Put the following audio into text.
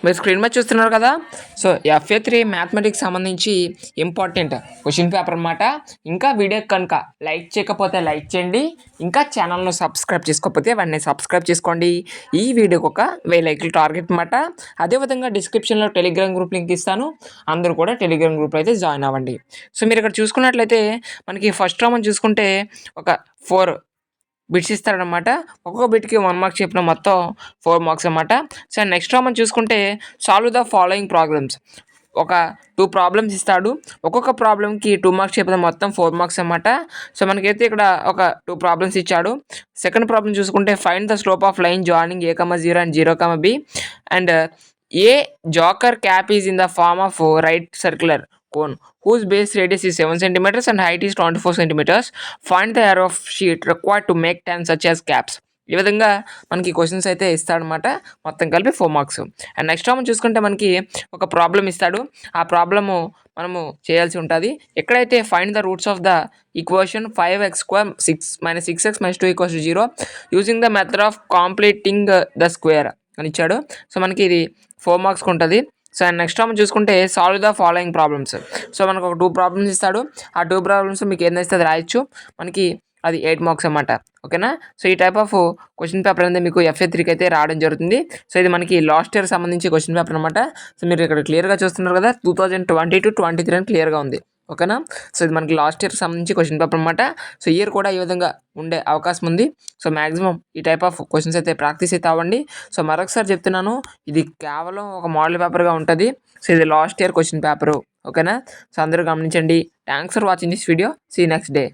మీరు స్క్రీన్ మీద చూస్తున్నారు కదా. సో FA3 మ్యాథమెటిక్స్ సంబంధించి ఇంపార్టెంట్ క్వశ్చన్ పేపర్ అనమాట. ఇంకా వీడియో కనుక లైక్ చేయకపోతే లైక్ చేయండి, ఇంకా ఛానల్ను సబ్స్క్రైబ్ చేసుకోకపోతే వెంటనే సబ్స్క్రైబ్ చేసుకోండి. ఈ వీడియోకి ఒక 1000 లైక్లు టార్గెట్ అనమాట. అదేవిధంగా డిస్క్రిప్షన్లో టెలిగ్రామ్ గ్రూప్ లింక్ ఇస్తాను, అందరూ కూడా టెలిగ్రామ్ గ్రూప్లో అయితే జాయిన్ అవ్వండి. సో మీరు ఇక్కడ చూసుకున్నట్లయితే మనకి ఫస్ట్ రామన్ చూసుకుంటే ఒక 4 బిట్స్ ఇస్తారనమాట. ఒక్కొక్క బిట్కి 1 మార్క్స్ చెప్పిన మొత్తం 4 మార్క్స్ అనమాట. సో నెక్స్ట్ మనం చూసుకుంటే సాల్వ్ ద ఫాలోయింగ్ ప్రాబ్లమ్స్, ఒక 2 ప్రాబ్లమ్స్ ఇస్తాడు. ఒక్కొక్క ప్రాబ్లమ్కి 2 మార్క్స్ చెప్పిన మొత్తం 4 మార్క్స్ అనమాట. సో మనకైతే ఇక్కడ ఒక 2 ప్రాబ్లమ్స్ ఇచ్చాడు. సెకండ్ ప్రాబ్లమ్ చూసుకుంటే find the slope of line joining A,0 and 0,B and a joker cap is in the form of right circular cone whose base radius is 7 centimeters and height is 24 centimeters. Find the area of sheet required to make 10 such as caps. ఈ విధంగా మనకి questions అయితే ఇస్తాడనమాట, మొత్తం కలిపి 4 marks. And next మనం చూసుకుంటే మనకి ఒక ప్రాబ్లం ఇస్తాడు. ఆ ప్రాబ్లము మనము చేయాల్సి ఉంటుంది. ఎక్కడైతే find the roots of the equation 5x² 6x - 2 = 0 using the method of completing the square అని ఇచ్చాడు. సో మనకి ఇది 4 మార్క్స్కి ఉంటుంది. సో అండ్ నెక్స్ట్ మనం చూసుకుంటే solve the following problems. So మనకు ఒక 2 ప్రాబ్లమ్స్ ఇస్తాడు. ఆ 2 ప్రాబ్లమ్స్ మీకు ఏదైతే అది రాయొచ్చు. మనకి అది 8 మార్క్స్ అన్నమాట. ఓకేనా. సో ఈ టైప్ ఆఫ్ క్వశ్చన్ పేపర్ అనేది మీకు FA3కి అయితే రావడం జరుగుతుంది. సో ఇది మనకి లాస్ట్ ఇయర్ సంబంధించి క్వశ్చన్ పేపర్ అనమాట. సో మీరు ఇక్కడ క్లియర్గా చూస్తున్నారు కదా, 2022-23 అని క్లియర్గా ఉంది. ఓకేనా. సో ఇది మనకి లాస్ట్ ఇయర్కి సంబంధించి క్వశ్చన్ పేపర్ అనమాట. సో ఇయర్ కూడా ఈ విధంగా ఉండే అవకాశం ఉంది. సో మ్యాక్సిమం ఈ టైప్ ఆఫ్ క్వశ్చన్స్ అయితే ప్రాక్టీస్ అయితే అవ్వండి. సో మరొకసారి చెప్తున్నాను, ఇది కేవలం ఒక మోడల్ పేపర్గా ఉంటుంది. సో ఇది లాస్ట్ ఇయర్ క్వశ్చన్ పేపరు. ఓకేనా. సో అందరూ గమనించండి. Thanks for watching this video. See next day.